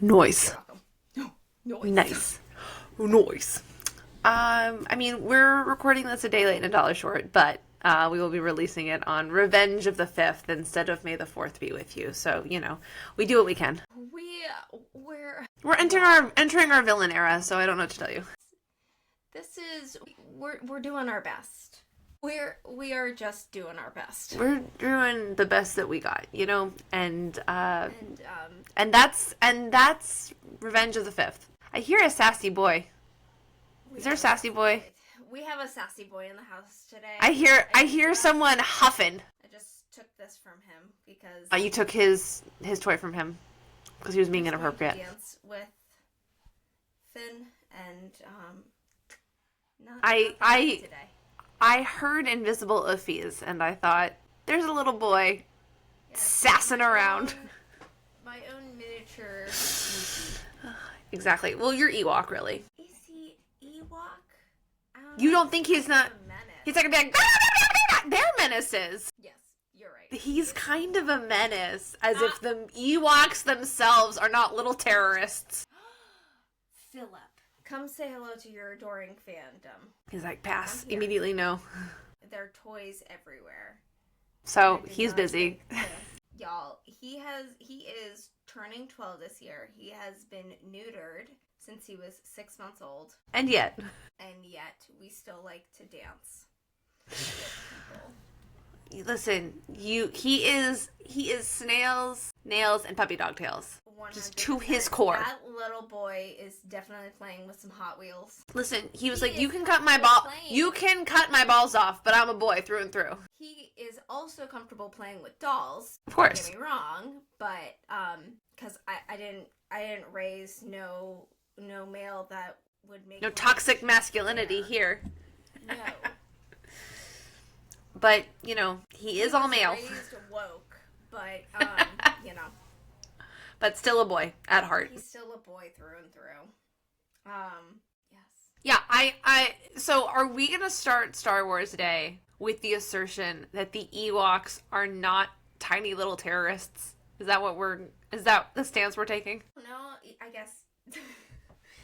Noise. You're welcome. Noise. Nice. Noise. I mean, we're recording this a day late and a dollar short, but we will be releasing it on Revenge of the 5th instead of May the 4th be with you. So, we do what we can. We're entering our villain era, so I don't know what to tell you. We're doing our best. We are just doing our best. We're doing the best that we got, and that's Revenge of the 5th. I hear a sassy boy. Is there a sassy boy? We have a sassy boy in the house today. I hear someone huffing. I just took this from him because You took his toy from him because he was being inappropriate. Dance with Finn and not today. I heard invisible oofies and I thought there's a little boy sassing around. My own miniature. Exactly. Well, you're Ewok, really. Is he Ewok? You don't think he's not? A menace. He's not gonna be like, they're menaces. Yes, you're right. He's kind of a menace, as if the Ewoks themselves are not little terrorists. Philip, come say hello to your adoring fandom. He's like, pass. Immediately no. There are toys everywhere. So, he's busy. Y'all, he is turning 12 this year. He has been neutered since he was 6 months old. And yet we still like to dance. Listen, he is snails, nails, and puppy dog tails. 100%. Just to his core. That little boy is definitely playing with some Hot Wheels. Listen, he was like, you can cut my balls off, but I'm a boy through and through. He is also comfortable playing with dolls. Of course. Don't get me wrong, but because I didn't raise no male that would make no toxic masculinity here. No. But he is all male. Raised woke, but But still a boy at heart. He's still a boy through and through. Yes. Yeah, so are we going to start Star Wars Day with the assertion that the Ewoks are not tiny little terrorists? Is that the stance we're taking? No, I guess.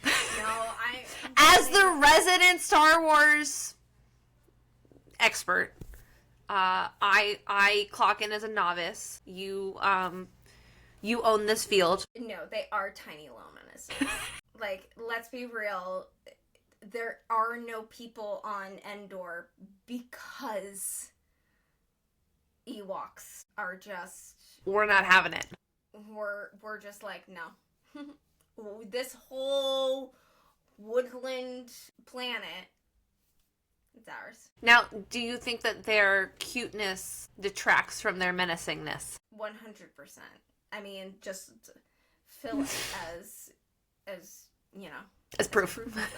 No, As the resident Star Wars expert, I clock in as a novice. You own this field. No, they are tiny little menaces. Like, let's be real. There are no people on Endor because Ewoks are just... We're not having it. We're just like, no. This whole woodland planet, it's ours. Now, do you think that their cuteness detracts from their menacingness? 100%. I mean, just fill it as as proof. Of that.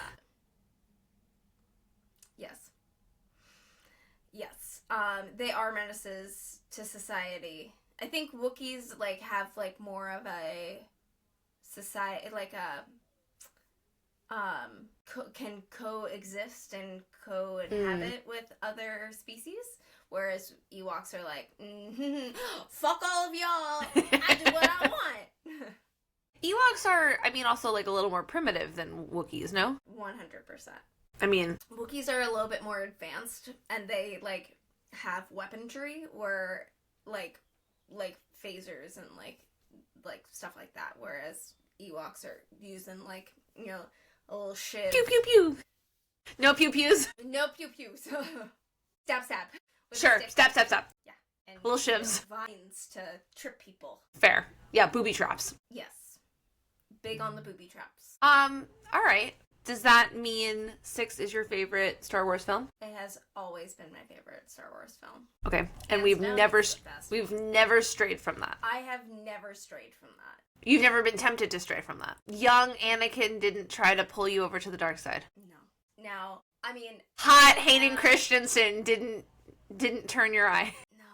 Yes. They are menaces to society. I think Wookiees have more of a society, can coexist and co-inhabit with other species. Whereas Ewoks are like, fuck all of y'all, I do what I want. Ewoks are, also a little more primitive than Wookiees, no? 100%. Wookiees are a little bit more advanced, and they, have weaponry, where, phasers and, stuff like that, whereas Ewoks are using, a little shiv. Pew, pew, pew! No pew-pews? No pew-pews. Stab. Sure, stab. Yeah. And little shivs. Vines to trip people. Fair. Yeah, booby traps. Yes. Big on the booby traps. Alright. Does that mean 6 is your favorite Star Wars film? It has always been my favorite Star Wars film. Okay. And we've never strayed from that. I have never strayed from that. You've never been tempted to stray from that. Young Anakin didn't try to pull you over to the dark side. No. Now, hot Hayden Christensen didn't turn your eye. No.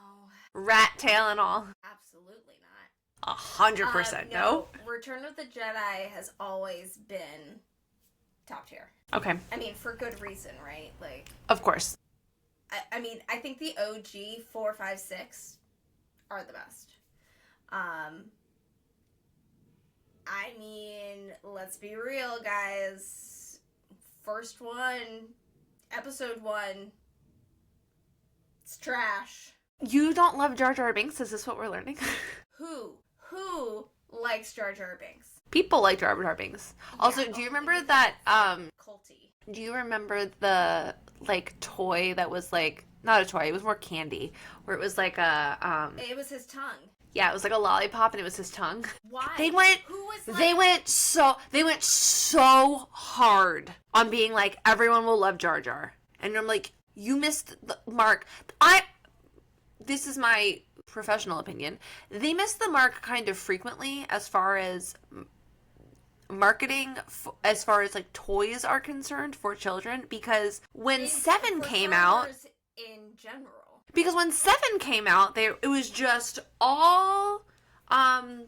Rat tail and all. Absolutely not. 100% no. Return of the Jedi has always been top tier. Okay. For good reason, right? Of course. I think the OG 4, 5, 6 are the best. I mean, let's be real, guys. First one, episode 1, it's trash. You don't love Jar Jar Binks? Is this what we're learning? Who likes Jar Jar Binks? People like Jar Jar Binks. Also, Yeah, do you remember that, culty. do you remember the, like, toy that was, like, not a toy, it was more candy, where it was like a, It was his tongue. yeah, it was like a lollipop and it was his tongue. Why? They went, Who was like... they went so hard on being like, everyone will love Jar Jar. And I'm like, you missed the mark. This is my professional opinion. They missed the mark kind of frequently as far as marketing, as far as like toys are concerned for children, because when Seven came out, in general, because when Seven came out, it was just all Kylo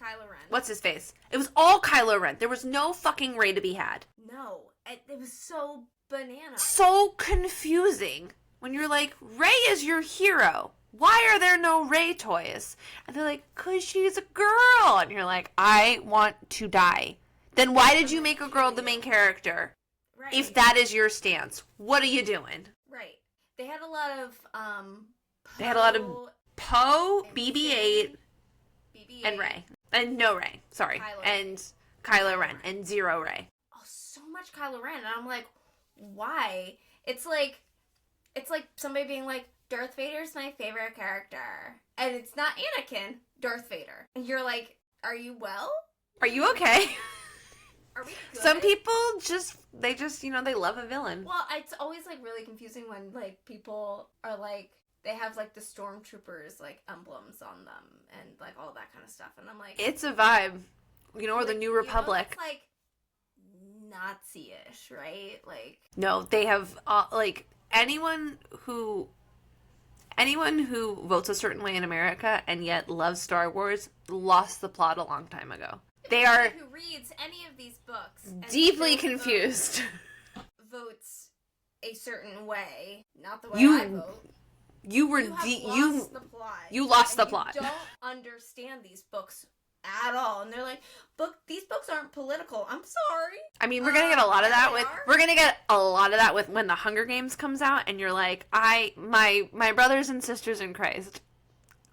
Ren. what's his face? It was all Kylo Ren. There was no fucking Rey to be had. No, it was so banana. So confusing when you're like, Rey is your hero. Why are there no Rey toys? And they're like, 'cause she's a girl. And you're like, I want to die. Then why did you make a girl the main character? Right. If that is your stance, what are you doing? Right. They had a lot of They had a lot of Poe, and BB-8, BB-8, and Rey. And no Rey. Sorry. Kylo. And Kylo Ren. And zero Rey. Oh, so much Kylo Ren, and I'm like, why? It's like somebody being like, Darth Vader's my favorite character, and it's not Anakin, Darth Vader. And you're like, are you well? Are you okay? Are we good? Some people they love a villain. Well, it's always like really confusing when like people are like, they have like the stormtroopers like emblems on them and like all that kind of stuff, and I'm like, It's a vibe, or the like, New Republic. It's like Nazi-ish, right? Like, No, they have like anyone who votes a certain way in America and yet loves Star Wars lost the plot a long time ago. They are who reads any of these books and deeply still confused. votes a certain way, not the way You- I vote. You were You have lost the plot. you lost and the plot. You don't understand these books at all, and they're like, these books aren't political. I'm sorry. I mean, we're gonna get a lot of yeah, that they with are. we're gonna get a lot of that with when the Hunger Games comes out, and you're like, my brothers and sisters in Christ,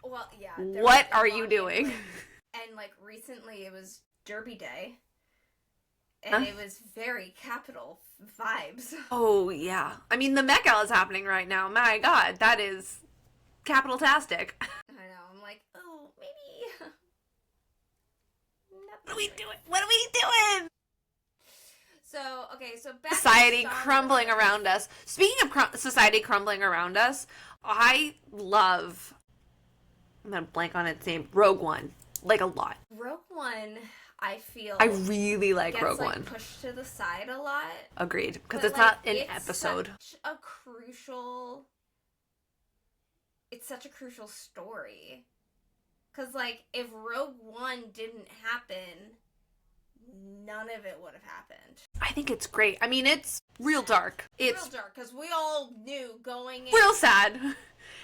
Well, yeah. what are you doing? And like recently, it was Derby Day, and Huh? it was very capital vibes. Oh yeah, I mean the Met Gala is happening right now. My God, that is capital-tastic. I know. I'm like, oh, maybe. What are we doing? What are we doing? So back to Society Star crumbling Wars. around us. Speaking of society crumbling around us, I'm gonna blank on its name, Rogue One, like a lot. Rogue One, I feel I really like gets Rogue like One. pushed to the side a lot. Agreed, because But, it's like, not an it's episode. It's such a crucial story. Because, like, if Rogue One didn't happen, none of it would have happened. I think it's great. I mean, it's real dark. It's real dark, because we all knew going in. real sad.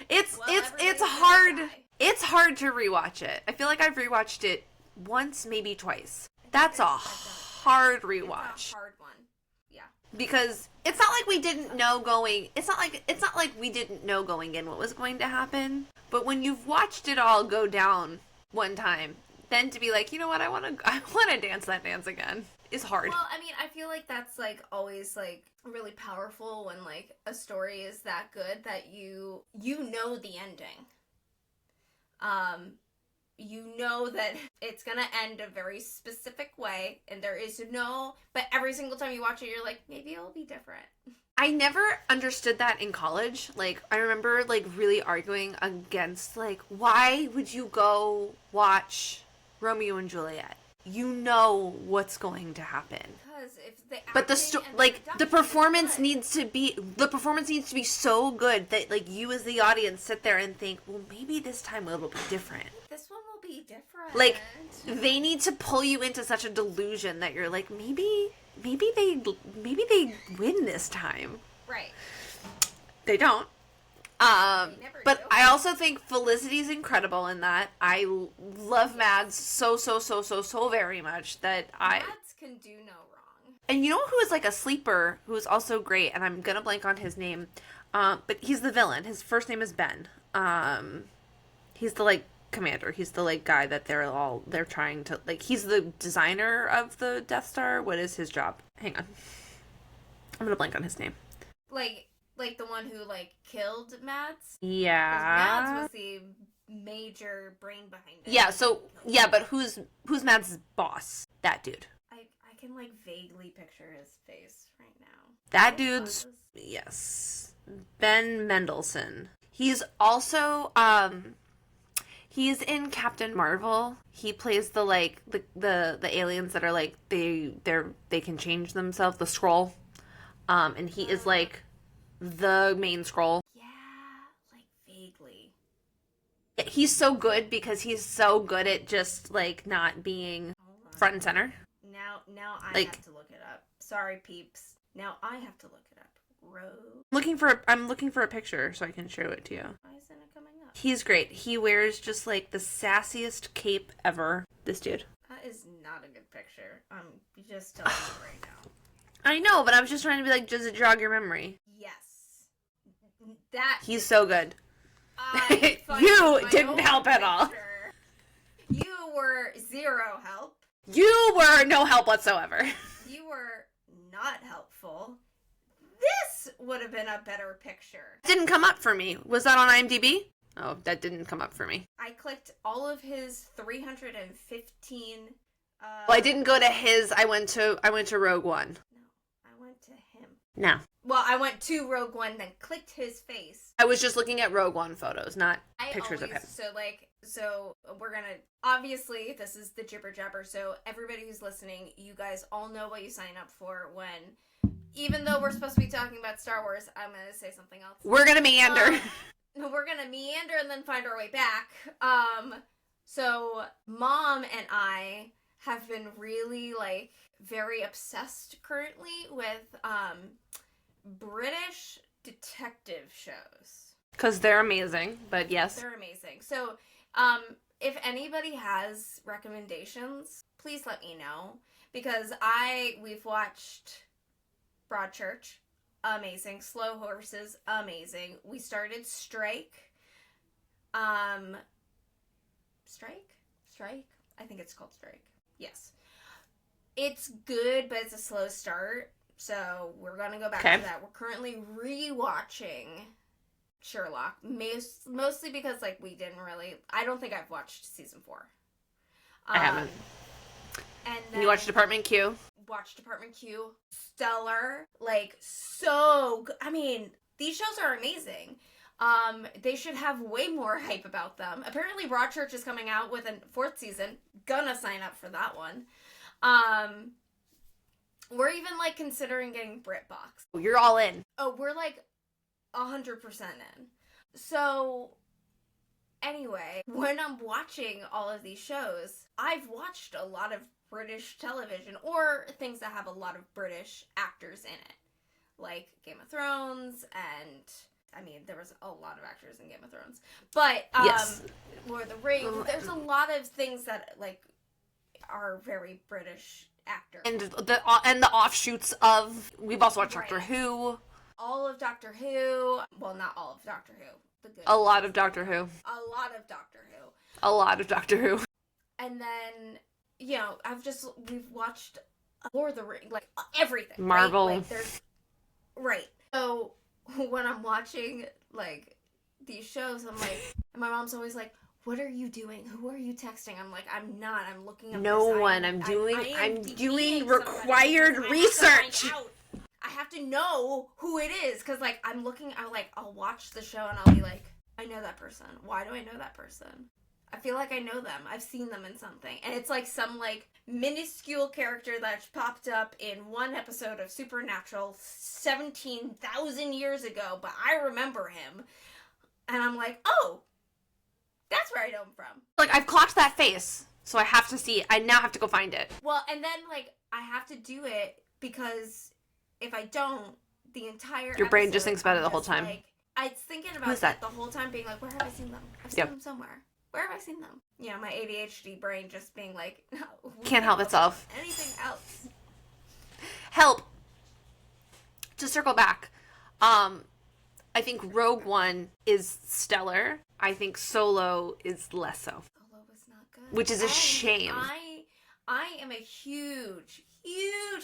It's Well, it's everybody's gonna hard. die. It's hard to rewatch it. I feel like I've rewatched it once, maybe twice. That's a hard It's rewatch. a hard one. Yeah. Because it's not like we didn't know going. It's not like we didn't know going in what was going to happen. But when you've watched it all go down one time, then to be like, you know what, I want to dance that dance again is hard. Well, I mean, I feel like that's, like, always, like, really powerful when, like, a story is that good that you know the ending. You know that it's gonna end a very specific way, and there is but every single time you watch it, you're like, maybe it'll be different. I never understood that in college. Like, I remember, like, really arguing against, like, why would you go watch Romeo and Juliet? You know what's going to happen. Because if the But the performance needs. needs to be so good that, like, you as the audience sit there and think, well, maybe this time it'll be different. This one will be different. Like, they need to pull you into such a delusion that you're like, maybe they win this time. right. They don't. They never But do. I also think Felicity's incredible in that. I love Mads so very much that Mads can do no wrong. And you know who is like a sleeper who is also great, and I'm gonna blank on his name, but he's the villain. His first name is Ben. He's the like commander. He's the like guy that they're trying to like. He's the designer of the Death Star. What is his job? Hang on, I'm gonna blank on his name. Like the one who like killed Mads. Yeah. Mads was the major brain behind it. Yeah. So yeah, but who's Mads' boss? That dude. I can like vaguely picture his face right now. That dude's yes, Ben Mendelsohn. He's also he's in Captain Marvel. He plays the like the aliens that are like they can change themselves, the Skrull. And he is like the main Skrull. Yeah, like vaguely. He's so good because he's so good at just like not being front and center. Now I Like, have to look it up. Sorry, peeps. Now I have to look it up. I'm looking for a picture so I can show it to you. Why isn't it coming up? He's great. He wears just like the sassiest cape ever. This dude. That is not a good picture. I'm just telling you right now. I know, but I was just trying to be like, does it jog your memory? Yes. That He's so good. I You my didn't own help at all. picture. You were zero help. You were no help whatsoever. You were not helpful. This would have been a better picture. Didn't come up for me. Was that on IMDb? Oh, that didn't come up for me. I clicked all of his 315. Well, I didn't go to his. I went to Rogue One. No, I went to him. No. Well, I went to Rogue One, then clicked his face. I was just looking at Rogue One photos, not pictures of him. So we're gonna, obviously, this is the jibber jabber, so everybody who's listening, you guys all know what you sign up for when, even though we're supposed to be talking about Star Wars, I'm gonna say something else. We're gonna meander. We're gonna meander and then find our way back. So Mom and I have been really, like, very obsessed currently with, British detective shows. Because they're amazing, but yes. They're amazing. So, if anybody has recommendations, please let me know. Because we've watched Broadchurch, amazing. Slow Horses, amazing. We started Strike. Strike? I think it's called Strike. Yes. It's good, but it's a slow start. So we're going to go back to that. We're currently rewatching Sherlock. Mostly because, like, I don't think I've watched season 4. I haven't. And then you watched Department Q? Watched Department Q. Stellar. Like, so good. I mean, these shows are amazing. They should have way more hype about them. Apparently Broadchurch is coming out with a 4th season. Gonna sign up for that one. We're even, like, considering getting BritBox. You're all in. Oh, we're, like, 100% in. So, anyway, when I'm watching all of these shows, I've watched a lot of British television, or things that have a lot of British actors in it. Like Game of Thrones, and, I mean, there was a lot of actors in Game of Thrones. But, yes. Lord of the Rings, there's a lot of things that, like, are very British actors. And the offshoots of, we've also watched Doctor Who. All of Doctor Who. Well, not all of Doctor Who. A lot of Doctor Who. A lot of Doctor Who. A lot of Doctor Who. And then, you know, we've watched Lord of the Rings, like, everything. Marvel. Right? Like, right. So, when I'm watching, like, these shows, I'm like, and my mom's always like, what are you doing? Who are you texting? I'm like, I'm not. I'm looking up no this. one. I'm doing required research. I have to know who it is, because, like, I'll watch the show and I'll be like, I know that person. Why do I know that person? I feel like I know them. I've seen them in something. And it's like some, like, minuscule character that popped up in one episode of Supernatural 17,000 years ago, but I remember him. And I'm like, oh, that's where I know him from. Like, I've clocked that face, so I have to see. I now have to go find it. Well, and then, like, I have to do it because if I don't, the entire Your brain just thinks about it the whole time. Like, I was thinking about Who's that that? the whole time, being like, where have I seen them? I've seen Yep. them somewhere. Where have I seen them? You know, my ADHD brain just being like, no, Can't help itself. Anything else? Help. To circle back, I think Rogue One is stellar. I think Solo is less so, Solo was not good. which is a shame. I am a huge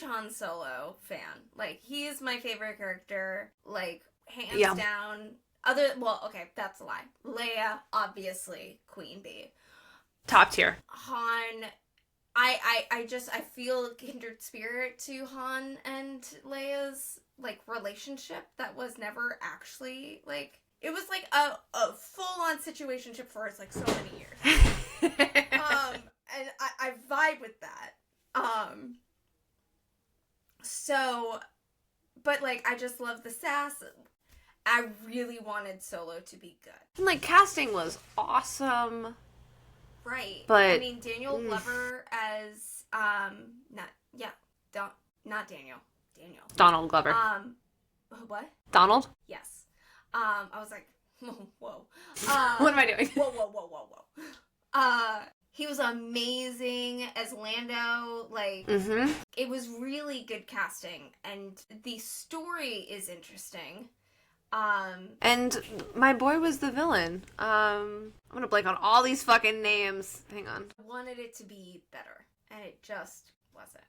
Han Solo fan. Like, he is my favorite character. Like, hands down. Okay, that's a lie. Leia, obviously, Queen Bee. Top tier. Han, I feel kindred spirit to Han and Leia's, like, relationship that was never actually, like, it was like a full-on situationship for us, like, so many years. And I vibe with that. So, but, like, I just love the sass. I really wanted Solo to be good. And, like, casting was awesome. Right. But I mean, Daniel Glover as, not Daniel. Daniel. Donald Glover. What? Donald? Yes. I was like, whoa. What am I doing? Whoa. He was amazing as Lando. Like, It was really good casting, and the story is interesting. And my boy was the villain. I'm gonna blank on all these fucking names. Hang on. I wanted it to be better, and it just wasn't.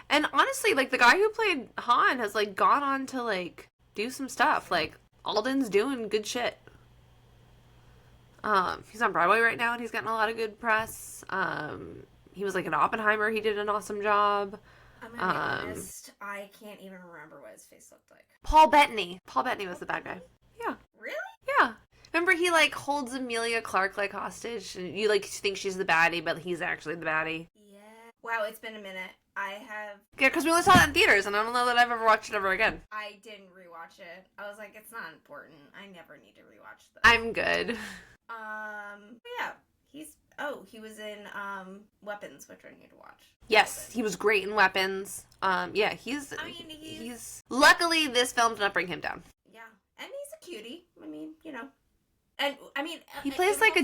And honestly, like, the guy who played Han has, like, gone on to, like, do some stuff. Like, Alden's doing good shit. He's on Broadway right now, and he's getting a lot of good press. He was, like, in Oppenheimer. He did an awesome job. I'm gonna be honest, I can't even remember what his face looked like. Paul Bettany. Paul Bettany was the bad guy. Yeah. Really? Yeah. Remember, he, like, holds Emilia Clarke, like, hostage, and you, like, think she's the baddie, but he's actually the baddie. Yeah. Wow, it's been a minute. I have... Yeah, because we only saw that in theaters, and I don't know that I've ever watched it ever again. I didn't rewatch it. I was like, it's not important. I never need to rewatch this. I'm good. Yeah. He was in, Weapons, which I need to watch. Yes, he was great in Weapons. Yeah, he's... Luckily, this film did not bring him down. Yeah. And he's a cutie. I mean, you know. And, I mean... He plays like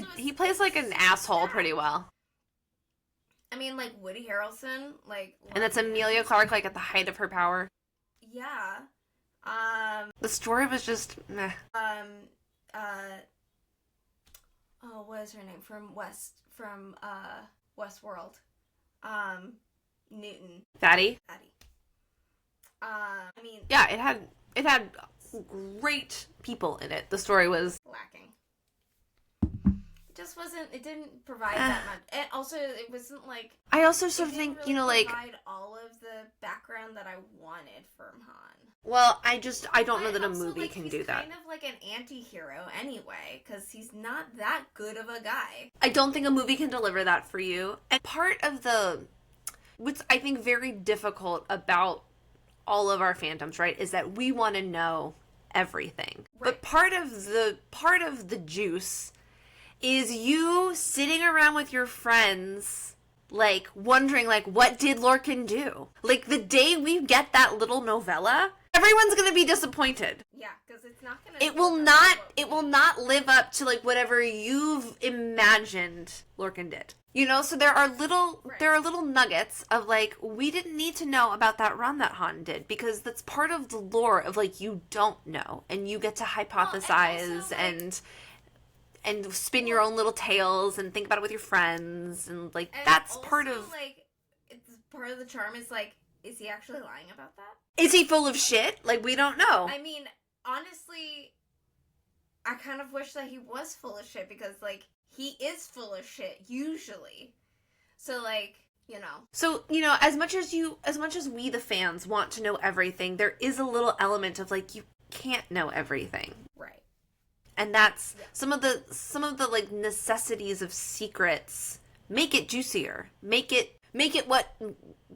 an asshole pretty well. I mean, like, Woody Harrelson, like... And that's Emilia Clarke, like, at the height of her power. Yeah. The story was just meh. What is her name? From Westworld. Newton. Fatty? I mean... Yeah, it had great people in it. The story was... lacking. It just wasn't... It didn't provide that much. And also, it wasn't, like... I also sort of think, really you know, like... provide all of the background that I wanted from Han. Well, I don't know that a movie can do that. He's kind of like an anti-hero anyway, because he's not that good of a guy. I don't think a movie can deliver that for you. And part of what's I think very difficult about all of our fandoms, right, is that we want to know everything. Right. But part of the juice is you sitting around with your friends, like, wondering, like, what did Lorcan do? Like, the day we get that little novella, everyone's gonna be disappointed. Yeah, because it's not gonna... It will not live up to, like, whatever you've imagined Lorcan did. You know, so there are little nuggets of, like, we didn't need to know about that run that Han did, because that's part of the lore of, like, you don't know, and you get to hypothesize and spin your own little tales and think about it with your friends, and, like, that's also part of... like, it's part of the charm is, like, is he actually lying about that? Is he full of shit? Like, we don't know. I mean, honestly, I kind of wish that he was full of shit, because, like, he is full of shit, usually. So, like, you know. So, you know, as much as we, the fans, want to know everything, there is a little element of, like, you can't know everything. Right. And that's some of the like necessities of secrets. Make it juicier. Make it what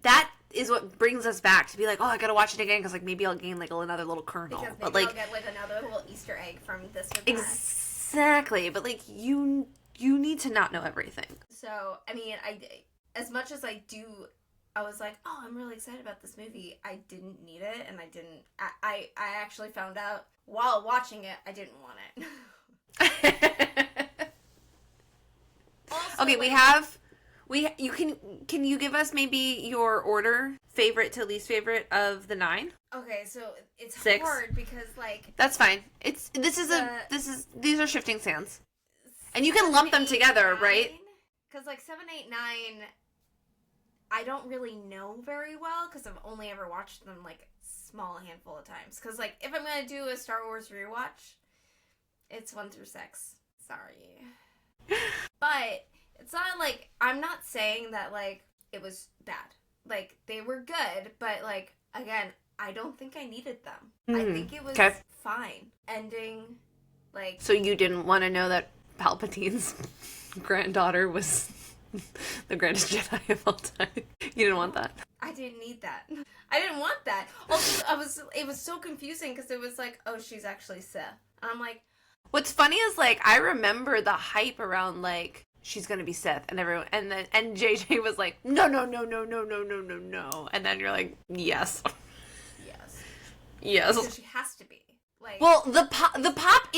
that is what brings us back to be like, oh, I gotta watch it again because, like, maybe I'll gain, like, another little kernel. Because maybe but, like, I'll get, like, another little Easter egg from this or that. Exactly. But, like, you need to not know everything. So, I mean, as much as I do I was like, oh, I'm really excited about this movie. I didn't need it, and I actually found out while watching it, I didn't want it. Also, Okay, like, can you give us maybe your order, favorite to least favorite of the 9? okay, so it's 6. hard because like That's fine. These are shifting sands. And you can lump them together, right? Because like 7, 8, 9, I don't really know very well because I've only ever watched them like small handful of times. Because like if I'm gonna do a Star Wars rewatch, it's 1 through 6. Sorry, but it's not like I'm not saying that like it was bad. Like they were good, but like again, I don't think I needed them. I think it was fine. Ending, like so you didn't want to know that Palpatine's granddaughter was the greatest Jedi of all time. You didn't want that. I didn't need that. I didn't want that. Also, it was so confusing because it was like, oh, she's actually Sith. I'm like, what's funny is like I remember the hype around like she's gonna be Sith and everyone and JJ was like no, and then you're like yes. Because she has to be. Like, well, the pop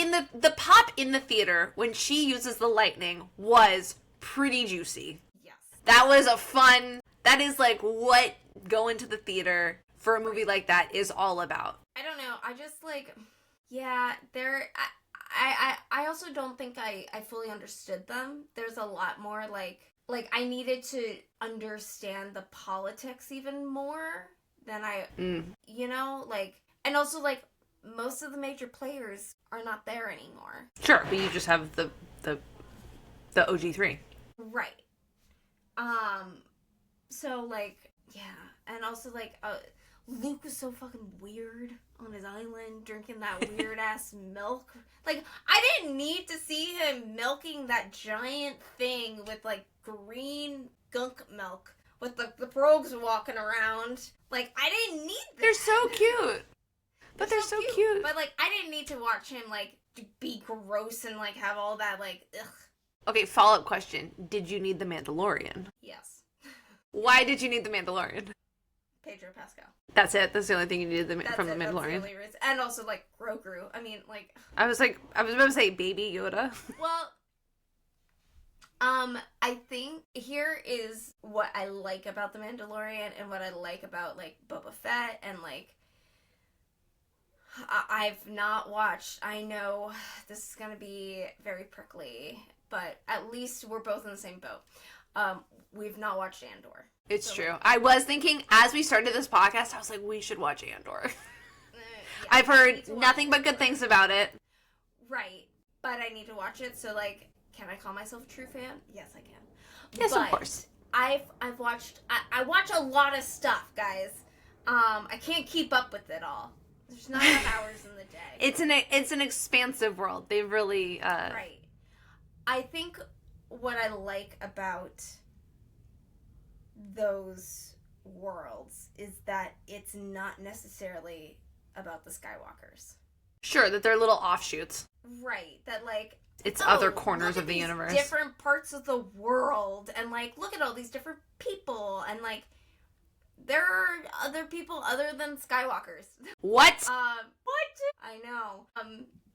in the theater when she uses the lightning was pretty juicy. Yes. That was a fun. That is like what going to the theater for a movie like that is all about. I don't know. I just like, yeah. I also don't think I fully understood them. There's a lot more like I needed to understand the politics even more than you know, like, and also like most of the major players are not there anymore. Sure, but you just have the OG3. Right. So like, yeah, and also like Luke was so fucking weird on his island drinking that weird ass milk. Like I didn't need to see him milking that giant thing with like green gunk milk with the rogues walking around. Like I didn't need that. They're so cute. But they're so cute. But like I didn't need to watch him like be gross and like have all that like ugh. Okay, follow-up question. Did you need the Mandalorian? Yes. Why did you need the Mandalorian? Pedro Pascal. That's it? That's the only thing you needed from the Mandalorian? That's the only reason. And also like Grogu. I mean like I was about to say Baby Yoda. Well, I think here is what I like about the Mandalorian and what I like about like Boba Fett and like I've not watched. I know this is gonna be very prickly, but at least we're both in the same boat. We've not watched Andor. It's true. I was thinking as we started this podcast, I was like, we should watch Andor. Yeah, I've heard nothing but good things about it. Right, but I need to watch it. So like, can I call myself a true fan? Yes, I can. Yes, of course. I've watched. I watch a lot of stuff, guys. I can't keep up with it all. There's not enough hours in the day. It's an expansive world. They really right. I think what I like about those worlds is that it's not necessarily about the Skywalkers. Sure, that they're little offshoots. Right. That like it's other corners of the universe. Different parts of the world and like look at all these different people and like there are other people other than Skywalkers. What? What? I know.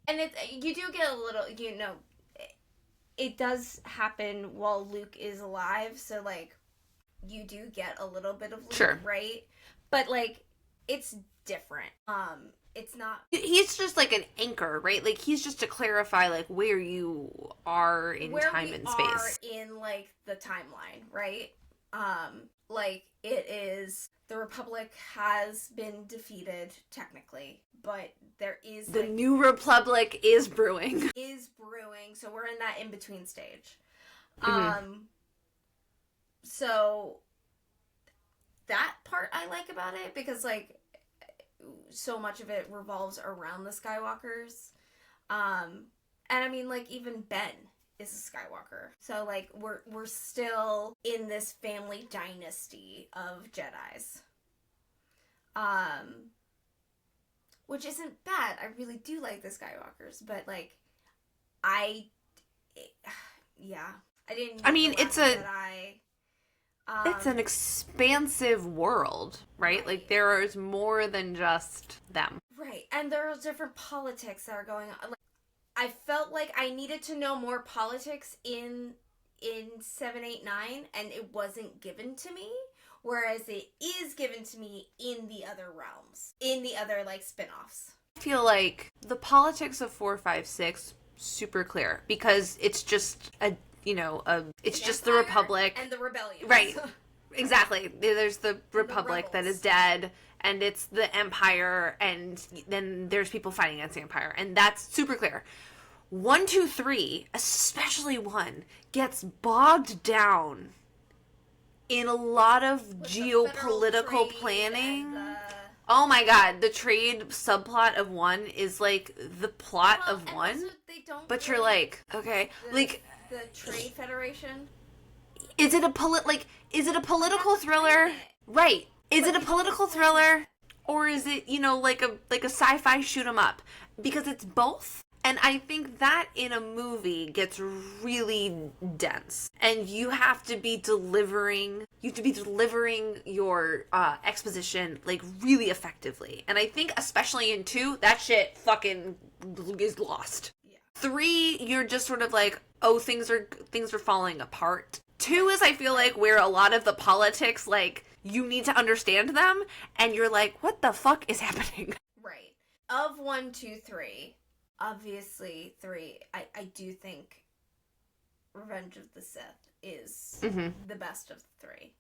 And you do get a little, you know, it does happen while Luke is alive, so like you do get a little bit of Luke, sure, right? But like it's different. It's not. He's just like an anchor, right? Like he's just to clarify like where you are in time and space. Are in like the timeline, right? Like it is the Republic has been defeated technically, but there is the new Republic is brewing. So we're in that in between stage. So that part I like about it because like so much of it revolves around the Skywalkers. And I mean like even Ben is a Skywalker. So like we're still in this family dynasty of Jedis. Which isn't bad. I really do like the Skywalkers, but like I didn't. I mean, it's a. It's an expansive world, right? Like, there is more than just them. Right, and there are different politics that are going on. Like, I felt like I needed to know more politics in 789, and it wasn't given to me. Whereas it is given to me in the other realms, in the other like spin-offs. I feel like the politics of 456 super clear because it's just it's just the Republic and the rebellion, right? Exactly. There's the Republic that is dead, and it's the Empire, and then there's people fighting against the Empire, and that's super clear. 1, 2, 3, especially 1, gets bogged down in a lot of geopolitical planning. Oh my god, the trade subplot of 1 is like the plot of 1. But you're like, okay, like the Trade Federation. Is it a political thriller? Right. Is it a political thriller, or is it, like a sci-fi shoot 'em up? Because it's both. And I think that in a movie gets really dense. And you have to be delivering your exposition, like, really effectively. And I think, especially in 2, that shit fucking is lost. Yeah. 3, you're just sort of like, oh, things are falling apart. 2 is, I feel like, where a lot of the politics, like, you need to understand them, and you're like, what the fuck is happening? Right. Of 1, 2, 3... Obviously, 3, I do think Revenge of the Sith is the best of the 3.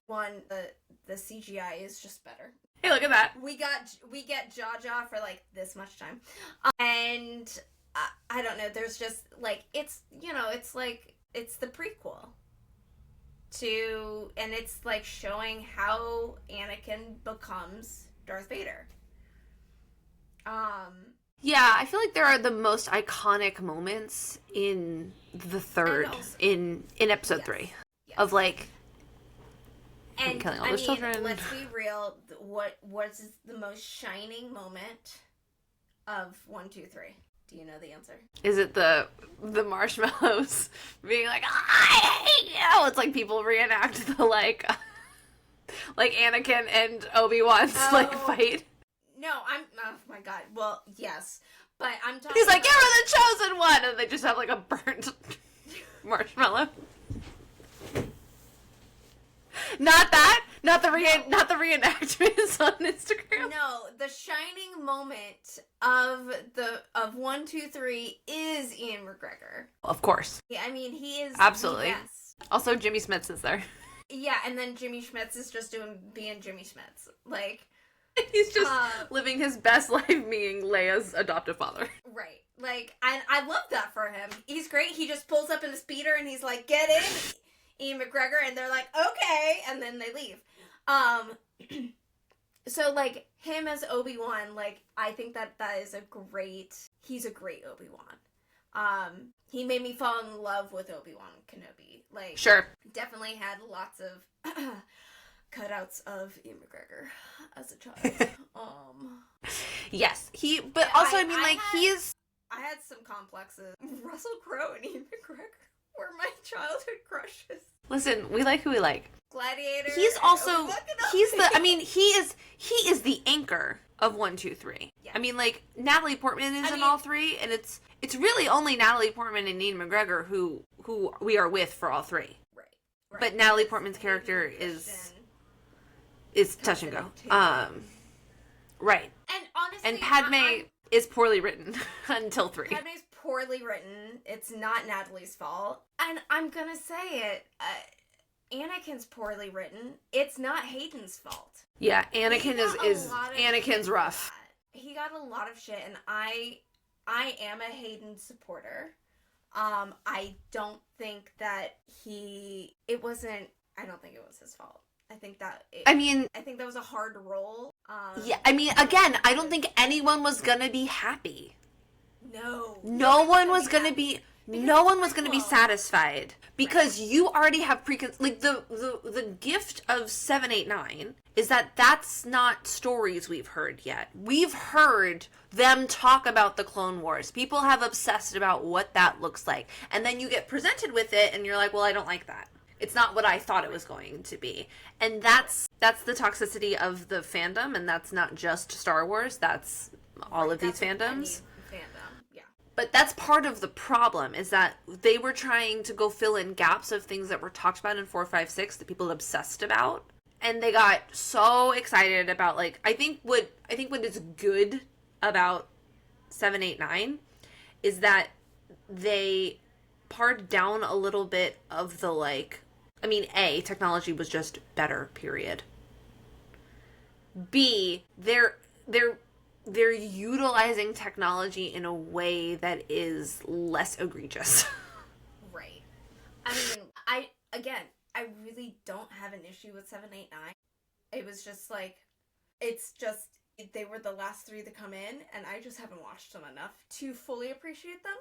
1, the CGI is just better. Hey, look at that. We get Jar Jar for like this much time, and I don't know. There's just like it's like it's the prequel to, and it's like showing how Anakin becomes Darth Vader. Yeah, I feel like there are the most iconic moments in the third, in episode 3, of like, and killing all those children. Let's be real. What's the most shining moment of 1, 2, 3? Do you know the answer? Is it the marshmallows being like, I hate you? It's like people reenact the like Anakin and Obi-Wan's like fight. No, oh my god. Well, yes. But I'm talking He's like, you're the chosen one! And they just have like a burnt marshmallow. Not that! Not the reenactments on Instagram. No, the shining moment of 1, 2, 3 is Ian McGregor. Of course. Yeah, I mean, he is absolutely the best. Also, Jimmy Smits is there. Yeah, and then Jimmy Schmitz is just being Jimmy Schmitz. Like, he's just living his best life being Leia's adoptive father. Right. Like, I love that for him. He's great. He just pulls up in a speeder and he's like, get in, Ian McGregor, and they're like, okay, and then they leave. So, like, him as Obi-Wan, like, I think that is he's a great Obi-Wan. He made me fall in love with Obi-Wan Kenobi. Like, sure. Definitely had lots of cutouts of Ian McGregor as a child. Yes, but also, I mean, I had some complexes. Russell Crowe and Ian McGregor were my childhood crushes. Listen, we like who we like. Gladiator. He's also, he is the anchor of 1, 2, 3. Yeah. I mean, like, Natalie Portman is in all 3, and it's really only Natalie Portman and Ian McGregor who we are with for all 3. Right. But Natalie Portman's character is touch and go. Right. And honestly, and Padme is poorly written until 3. Padme's poorly written. It's not Natalie's fault. And I'm gonna say it. Anakin's poorly written. It's not Hayden's fault. Yeah, Anakin's rough. He got a lot of shit, and I am a Hayden supporter. I don't think that I don't think it was his fault. I think that was a hard role. Yeah, I mean, again, I don't think anyone was gonna be happy. No. No one was gonna be satisfied because you already have the gift of 789 is that that's not stories we've heard yet. We've heard them talk about the Clone Wars. People have obsessed about what that looks like, and then you get presented with it, and you're like, well, I don't like that. It's not what I thought it was going to be. And that's the toxicity of the fandom, and that's not just Star Wars, that's all of these fandoms. Fandom, yeah. But that's part of the problem, is that they were trying to go fill in gaps of things that were talked about in 4, 5, 6 that people obsessed about. And they got so excited about, like, I think what is good about 7, 8, 9 is that they pared down a little bit of the, like, I mean, A, technology was just better, period. B, they're utilizing technology in a way that is less egregious. Right. I mean, I really don't have an issue with 7, 8, 9. It was just like, they were the last 3 to come in, and I just haven't watched them enough to fully appreciate them,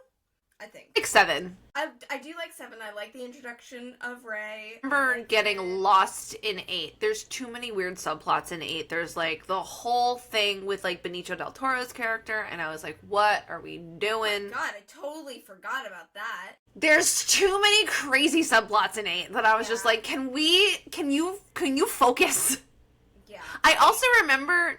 I think. Like 7. I do like 7. I like the introduction of Rey. I remember getting lost in 8. There's too many weird subplots in 8. There's, like, the whole thing with, like, Benicio del Toro's character, and I was like, what are we doing? Oh God, I totally forgot about that. There's too many crazy subplots in 8 that I was just like, can you focus? Yeah. I also remember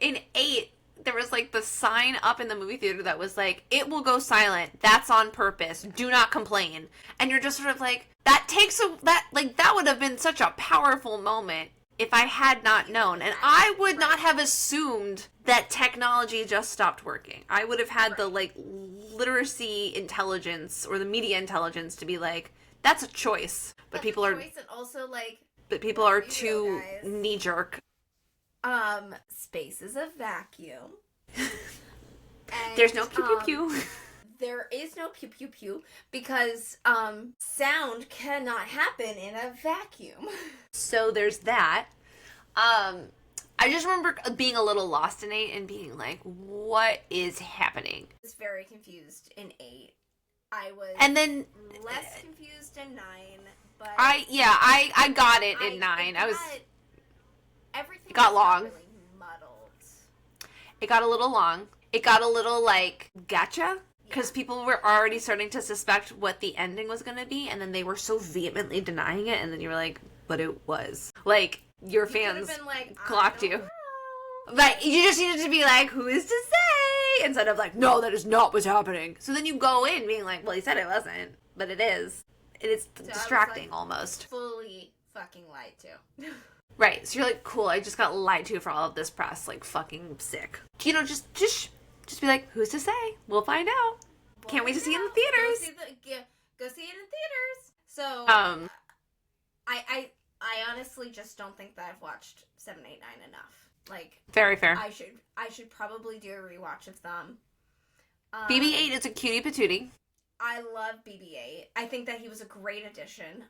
in 8, there was, like, the sign up in the movie theater that was like, it will go silent. That's on purpose. Do not complain. And you're just sort of like, that would have been such a powerful moment if I had not known. And I would not have assumed that technology just stopped working. I would have had the, like, literacy intelligence or the media intelligence to be like, that's a choice. But people are... And also, like... But people are too knee-jerk. Space is a vacuum. And, there's no pew-pew-pew. There is no pew-pew-pew because, sound cannot happen in a vacuum. So there's that. I just remember being a little lost in 8 and being like, what is happening? I was very confused in 8. I was and then less confused in 9, but... I got it in 9. Everything it got long. Really muddled. It got a little long. It got a little, like, gotcha. Because people were already starting to suspect what the ending was going to be, and then they were so vehemently denying it, and then you were like, but it was. Like, your fans been like, clocked you. But you just needed to be like, who is to say? Instead of like, no, that is not what's happening. So then you go in being like, well, he said it wasn't, but it is. It is distracting, like, almost. Fully fucking lied to. Right, so you're like, cool, I just got lied to for all of this press, like, fucking sick. You know, just be like, who's to say? We'll find out. Can't wait to see it in the theaters. Go see it in theaters. So, I honestly just don't think that I've watched 7, 8, 9 enough. Like, very fair. I should probably do a rewatch of them. BB-8 is a cutie patootie. I love BB-8. I think that he was a great addition.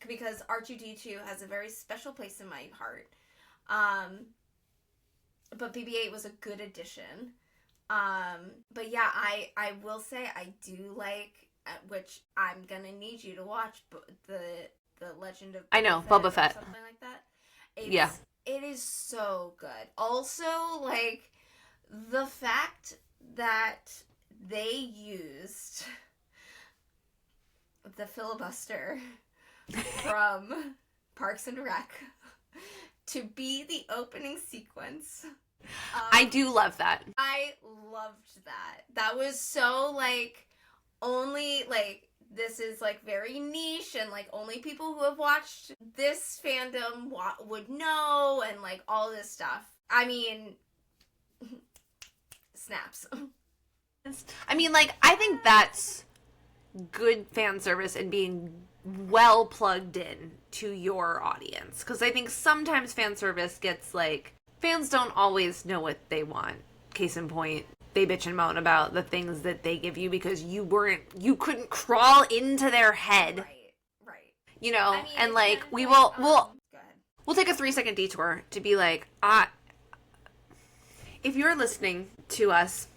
Because R2-D2 has a very special place in my heart. But BB-8 was a good addition. But yeah, I will say I do like, which I'm gonna need you to watch, the Legend of Boba Fett. Something like that. It is so good. Also, like, the fact that they used the filibuster from Parks and Rec to be the opening sequence. I do love that. I loved that. That was so, like, only, like, this is, like, very niche, and, like, only people who have watched this fandom would know, and, like, all this stuff. I mean, snaps. I mean, like, I think that's good fan service and being well plugged in to your audience. Because I think sometimes fan service gets, like, fans don't always know what they want. Case in point, they bitch and moan about the things that they give you because you couldn't crawl into their head. Right. You know, I mean, and like we'll take a 3-second detour to be like, if you're listening to us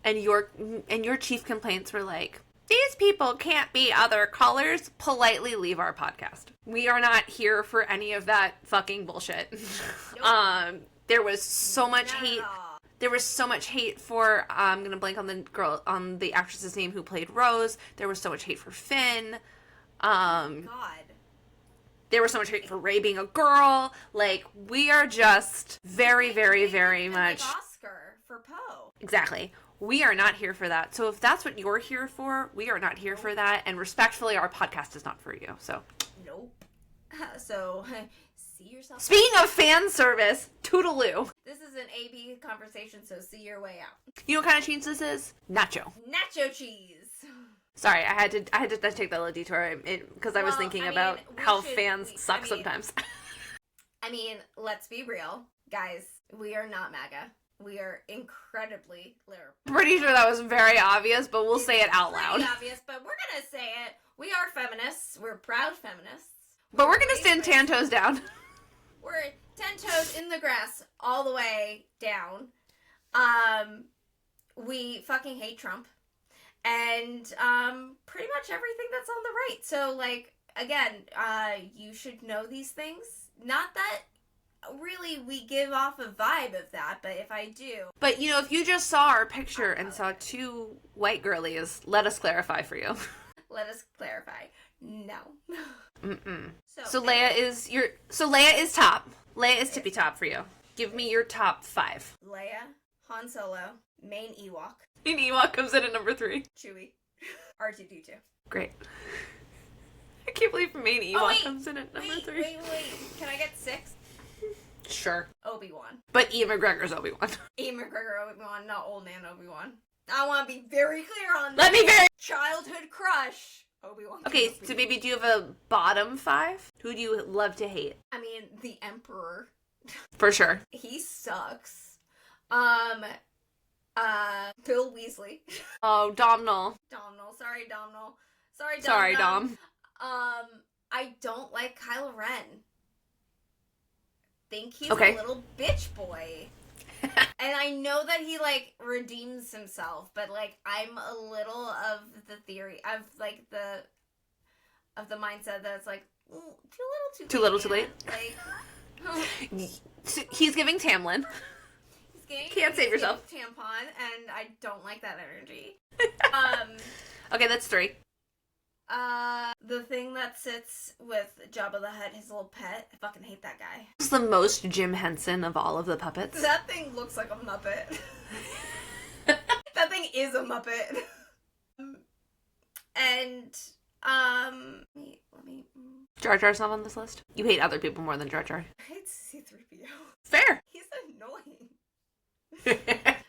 and your chief complaints were like, these people can't be other colors, politely leave our podcast. We are not here for any of that fucking bullshit. Nope. There was so much hate. There was so much hate for, I'm going to blank on the actress's name who played Rose. There was so much hate for Finn. God. there was so much hate for Rey being a girl. Like, we are just very, very, very much... Like Oscar for Poe. Exactly. We are not here for that. So if that's what you're here for, we are not here for that. And respectfully, our podcast is not for you. So... Nope. So, see yourself. Speaking of fan service, toodaloo. This is an AB conversation, so see your way out. You know what kind of cheese this is? Nacho. Nacho cheese. Sorry, I had to take that little detour because I was thinking about how fans suck sometimes. I mean, let's be real. Guys, we are not MAGA. We are incredibly liberal. Pretty sure that was very obvious, but we'll say it out loud. Pretty obvious, but we're gonna say it. We are feminists. We're proud feminists. But we're gonna stand 10 toes down. We're 10 toes in the grass all the way down. We fucking hate Trump. And pretty much everything that's on the right. So, like, again, you should know these things. Not that really we give off a vibe of that, but if I do. But, you know, if you just saw our picture and saw 2 white girlies, let us clarify for you. Let us clarify. No. Mm-mm. So Leia is top. Leia is tippy top for you. Give me your top 5. Leia, Han Solo, main Ewok. And Ewok comes in at number 3. Chewie. R2-D2. Great. I can't believe main Ewok comes in at number 3. Wait. Can I get 6? Sure. Obi-Wan. But Ian McGregor's Obi-Wan. Ian McGregor Obi-Wan, not old man Obi-Wan. I want to be very clear on Let this. me very... Childhood crush. Obi-Wan. Okay, so maybe do you have a bottom 5? Who do you love to hate? I mean, the Emperor. For sure. He sucks. Bill Weasley. Oh, Domhnall. Domhnall. Sorry, Domhnall. Sorry, Dom. Sorry, Dom. I don't like Kylo Ren. Think he's Okay. a little bitch boy. And I know that he, like, redeems himself, but, like, I'm a little of the theory, of, like, of the mindset that it's, like, too little too late. Like, he's giving Tamlin. Can't save yourself. Tampon, and I don't like that energy. Okay, that's 3. The thing that sits with Jabba the Hutt, his little pet. I fucking hate that guy. He's the most Jim Henson of all of the puppets. That thing looks like a Muppet. That thing is a Muppet. And, let me... Jar Jar's not on this list? You hate other people more than Jar Jar. I hate C-3PO. Fair. He's annoying.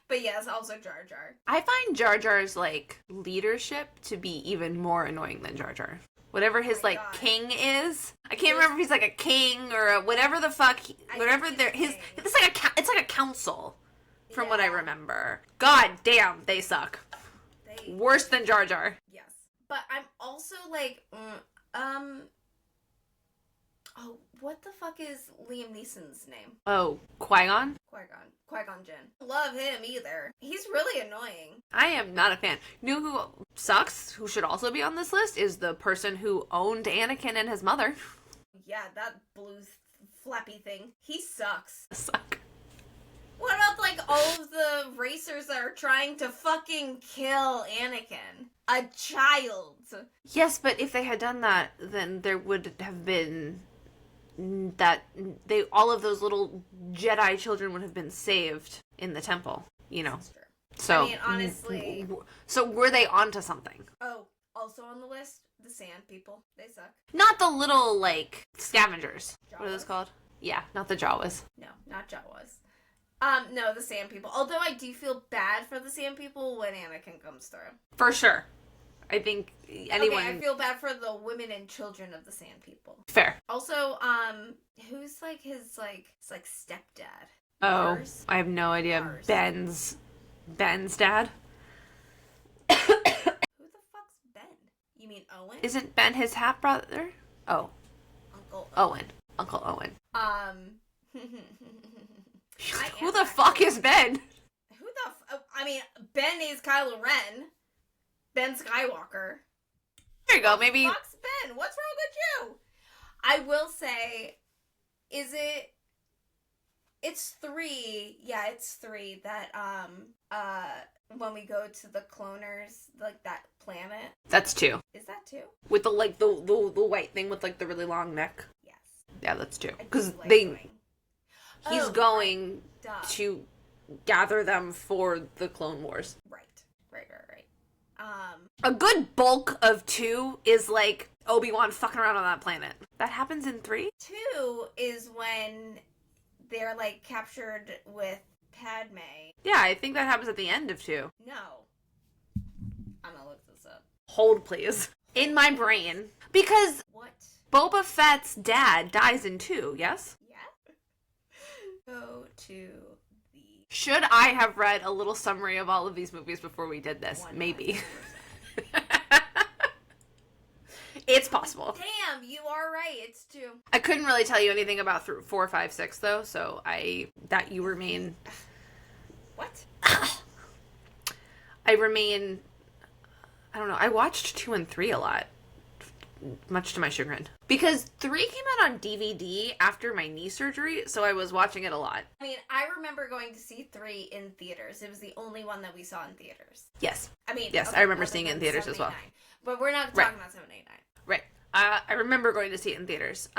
But yes, also Jar Jar. I find Jar Jar's, like, leadership to be even more annoying than Jar Jar. Whatever his, God. King is. I can't remember if he's, like, a king or a whatever the fuck. Whatever it's like a council, from what I remember. God damn, they suck. Worse than Jar Jar. Yes. But I'm also, like, oh, what the fuck is Liam Neeson's name? Oh, Qui-Gon? Qui-Gon Jinn. Love him either. He's really annoying. I am not a fan. You know who sucks, who should also be on this list, is the person who owned Anakin and his mother. Yeah, that blue flappy thing. He sucks. Suck. What about, like, all of the racers that are trying to fucking kill Anakin? A child. Yes, but if they had done that, then there would have been... all of those little Jedi children would have been saved in the temple, you know. That's true. So, I mean, honestly. So were they onto something? Oh, also on the list, the Sand People. They suck. Not the little, like, scavengers. Jawas? What are those called? Yeah, not the Jawas. No, not Jawas. No, the Sand People. Although I do feel bad for the Sand People when Anakin comes through. For sure. I think anyone... Okay, I feel bad for the women and children of the Sand People. Fair. Also, who's, like, his stepdad? Oh, Mars? I have no idea. Mars. Ben's dad? Who the fuck's Ben? You mean Owen? Isn't Ben his half-brother? Oh. Uncle Owen. Uncle Owen. Who the fuck is Ben? I mean, Ben is Kylo Ren. Ben Skywalker. There you go, maybe... Fuck's Ben? What's wrong with you? I will say, it's 3. Yeah, it's 3 that, when we go to the cloners, like, that planet. That's 2. Is that 2? With the white thing with, like, the really long neck. Yes. Yeah, that's two. I do Because like they going. he's Oh, going Duh. to gather them for the Clone Wars. Right. A good bulk of 2 is like Obi-Wan fucking around on that planet. That happens in 3? 2 is when they're like captured with Padme. Yeah, I think that happens at the end of 2. No. I'm gonna look this up. Hold, please. In my brain. Because What? Boba Fett's dad dies in 2, yes? Yeah. Go to the. Should I have read a little summary of all of these movies before we did this? 100%. Maybe. It's possible. Damn, you are right. It's 2. I couldn't really tell you anything about 4, 5, 6 though, so that you remain. What? I remain. I don't know. I watched 2 and 3 a lot, much to my chagrin, because 3 came out on DVD after my knee surgery, so I was watching it a lot. I mean, I remember going to see 3 in theaters. It was the only one that we saw in theaters. Yes. I mean, yes, okay, I remember other seeing it in than theaters as well. 789. But we're not Right. talking about 789. Right. I remember going to see it in theaters.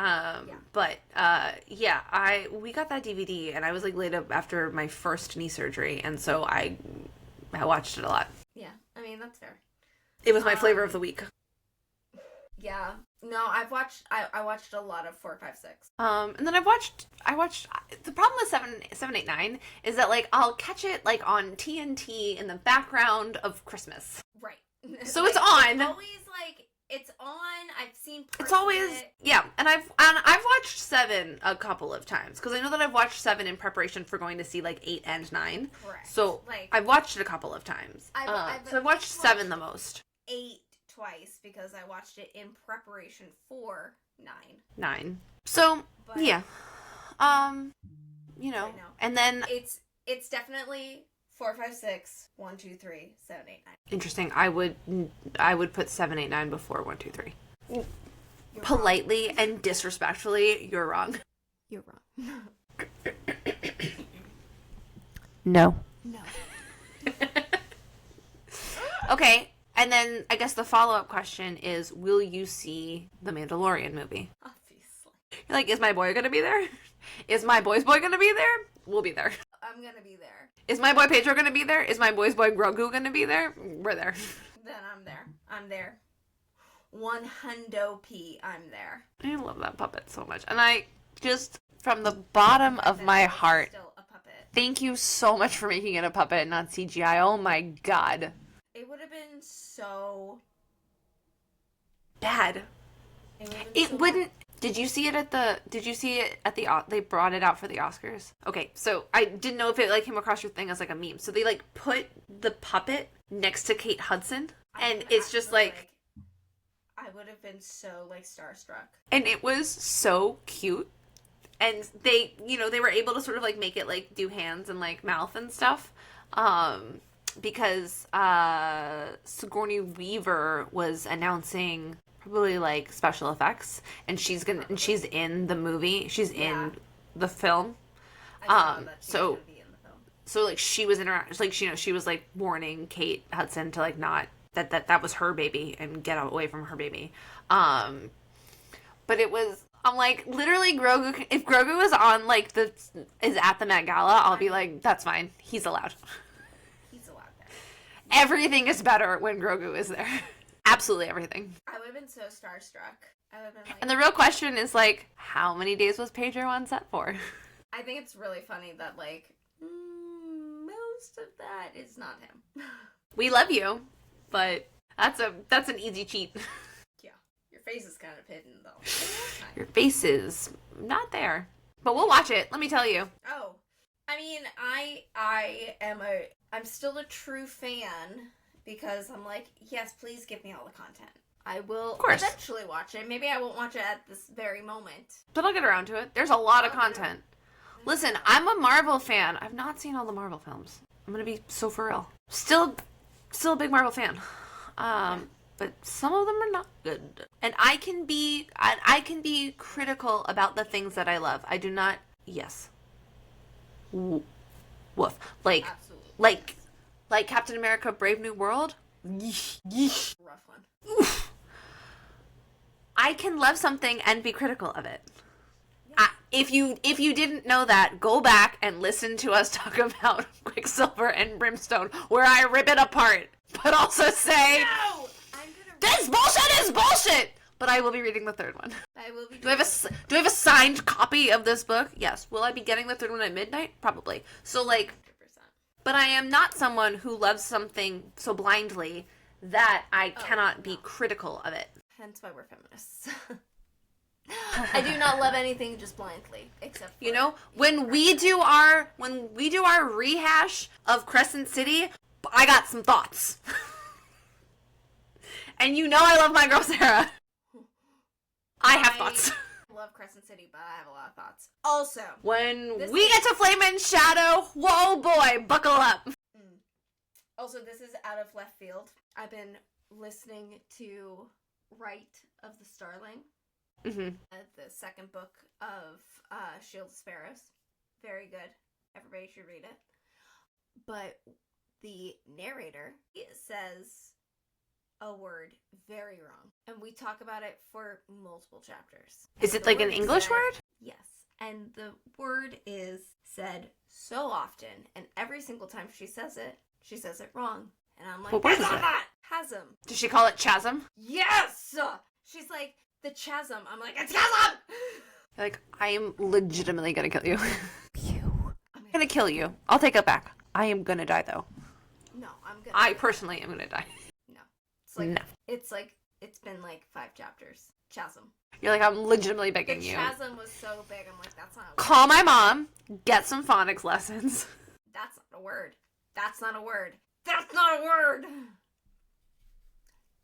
But yeah, we got that DVD, and I was like laid up after my first knee surgery, and so I watched it a lot. Yeah, I mean that's fair. It was my flavor of the week. Yeah, no, I watched a lot of 4, 5, 6. And then I watched. The problem with 789 is that like I'll catch it like on TNT in the background of Christmas. Right. So like, it's on. It's always like it's on. I've seen. It's always and I've watched 7 a couple of times because I know that I've watched 7 in preparation for going to see like 8 and 9. Correct. So like I've watched it a couple of times. So I've watched 7 the most. 8 twice because I watched it in preparation for 9. 9. So But yeah, you know, I know. and then it's definitely 4, 5, 6, 1, 2, 3, 7, 8, 9. interesting. I would put 7, 8, 9 before 1, 2, 3. You're Politely and disrespectfully, you're wrong. You're wrong. No. No. Okay, and then I guess the follow-up question is, will you see the Mandalorian movie? Obviously. You're like, is my boy gonna be there? Is my boy's boy gonna be there? We'll be there. I'm gonna be there. Is my boy Pedro gonna be there? Is my boy's boy Grogu gonna be there? We're there. Then I'm there. I'm there. 100p. I'm there. I love that puppet so much. And I just, from the bottom of my heart, Still a puppet. thank you so much for making it a puppet and not CGI. Oh my god. It would have been so Bad. It wouldn't. Did you see it at the they brought it out for the Oscars? Okay, so I didn't know if it like came across your thing as like a meme. So they like put the puppet next to Kate Hudson, and it's just like I would have been so like starstruck. And it was so cute. And they, they were able to sort of like make it like do hands and like mouth and stuff. Because Sigourney Weaver was announcing probably like special effects, and she's in the movie. She's in the film. I saw that she was gonna be in the film. So like she was like she was like warning Kate Hudson to like not that was her baby and get away from her baby. But it was, I'm like, literally Grogu, if Grogu is on like is at the Met Gala, I'll be like, that's fine. He's allowed. He's allowed there. Everything is better when Grogu is there. Absolutely everything. I would have been so starstruck. I would have been like. And the real question is like, how many days was Pedro on set for? I think it's really funny that like most of that is not him. We love you, but that's an easy cheat. Yeah, your face is kind of hidden though. Your face is not there, but we'll watch it. Let me tell you. Oh, I mean, I'm still a true fan because I'm like, yes, please give me all the content. I will Of course. eventually watch it. Maybe I won't watch it at this very moment. But I'll get around to it. There's a lot of content. Listen, I'm a Marvel fan. I've not seen all the Marvel films. I'm gonna be so for real. Still a big Marvel fan. But some of them are not good. And I can be critical about the things that I love. I do not. Yes. Woof. Like Absolutely. like Captain America: Brave New World. Yeesh. Rough one. Oof. I can love something and be critical of it. If you didn't know that, go back and listen to us talk about Quicksilver and Brimstone, where I rip it apart, but also say, No! this bullshit is bullshit! But I will be reading the third one. I will be. Do I have a signed copy of this book? Yes. Will I be getting the third one at midnight? Probably. So, like, 100%. but I am not someone who loves something so blindly that I cannot be critical of it. Hence why we're feminists. I do not love anything just blindly, except for, You know, when we do our rehash of Crescent City, I got some thoughts. And you know I love my girl Sarah. I have thoughts. I love Crescent City, but I have a lot of thoughts. Also, When we get to Flame and Shadow, whoa boy, buckle up. Also, this is out of left field. I've been listening to Right of the Starling, the second book of Shield of Sparrows. Very good. Everybody should read it. But the narrator says a word very wrong. And we talk about it for multiple chapters. Is it like an English word? Yes. And the word is said so often, and every single time she says it wrong. And I'm like, What word is "That's it?" not Chasm. Does she call it chasm? Yes! She's like, the chasm. I'm like, it's chasm! Like, I am legitimately gonna kill you. Pew. I'm gonna kill you. I'll take it back. I am gonna die, though. No, I'm gonna. I personally am gonna die. No. It's like, No. it's been like 5 chapters. Chasm. You're like, I'm legitimately The begging you. chasm was so big, I'm like, that's not a word. Call my mom, get some phonics lessons. That's not a word. That's not a word. That's not a word!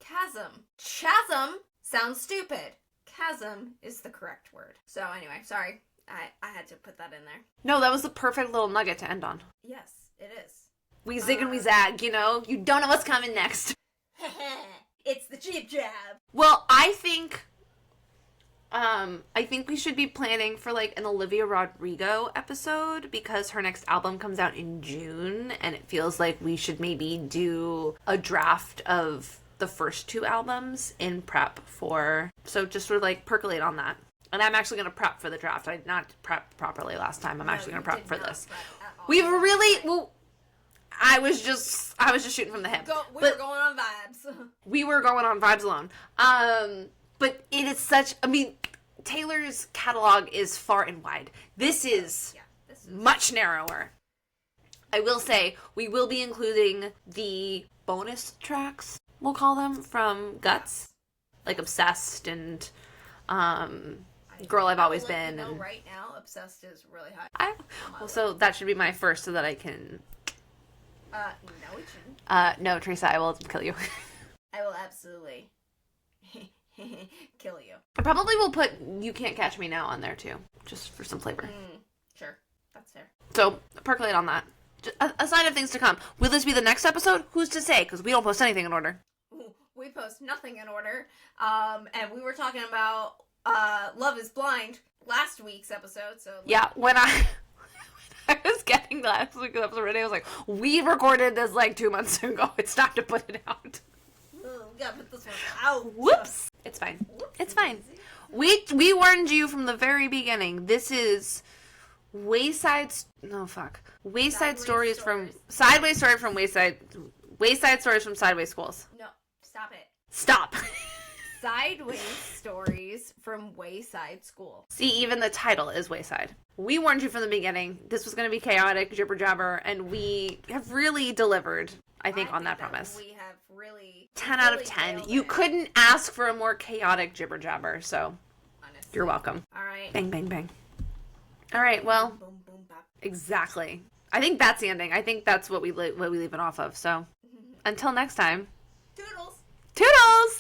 Chasm. Chasm sounds stupid. Chasm is the correct word. So anyway, sorry. I had to put that in there. No, that was the perfect little nugget to end on. Yes, it is. We zig and we zag, you know? You don't know what's coming next. It's the cheap jab. Well, I think we should be planning for like an Olivia Rodrigo episode because her next album comes out in June, and it feels like we should maybe do a draft of the first 2 albums in prep for, so just sort of like percolate on that. And I'm actually going to prep for the draft. I did not prep properly last time. I'm actually going to prep for this. We've really, well, I was just shooting from the hip. We were going on vibes. We were going on vibes alone. But it is such, I mean, Taylor's catalog is far and wide. This is much narrower. I will say, we will be including the bonus tracks, we'll call them, from Guts. Like Obsessed and Girl I've Always Been. You know, and right now, Obsessed is really high. Well, so that should be my first so that I can... No, it shouldn't. No, Teresa, I will kill you. I will absolutely kill you. I probably will put You Can't Catch Me Now on there, too. Just for some flavor. Sure. That's fair. So, percolate on that. Just a sign of things to come. Will this be the next episode? Who's to say? Because we don't post anything in order. We post nothing in order. And we were talking about Love is Blind last week's episode, so... Yeah, when I was getting last week's episode ready, I was like, we recorded this like 2 months ago. It's time to put it out. We gotta put this one out. Whoops. It's fine. It's fine. We warned you from the very beginning. This is Wayside Stories from Sideways Stories from Wayside Stories from Sideways Schools. No, stop it. Stop. Sideways Stories from Wayside School. See, even the title is Wayside. We warned you from the beginning. This was going to be chaotic, jibber jabber, and we have really delivered, I think on that promise. We have really 10 out of 10. You couldn't ask for a more chaotic jibber jabber, so honestly. You're welcome. All right. Bang, bang, bang. All right, well, Boom, boom, bop. exactly. I think that's the ending. I think that's what we leave it off of. So, until next time. Toodles. Toodles!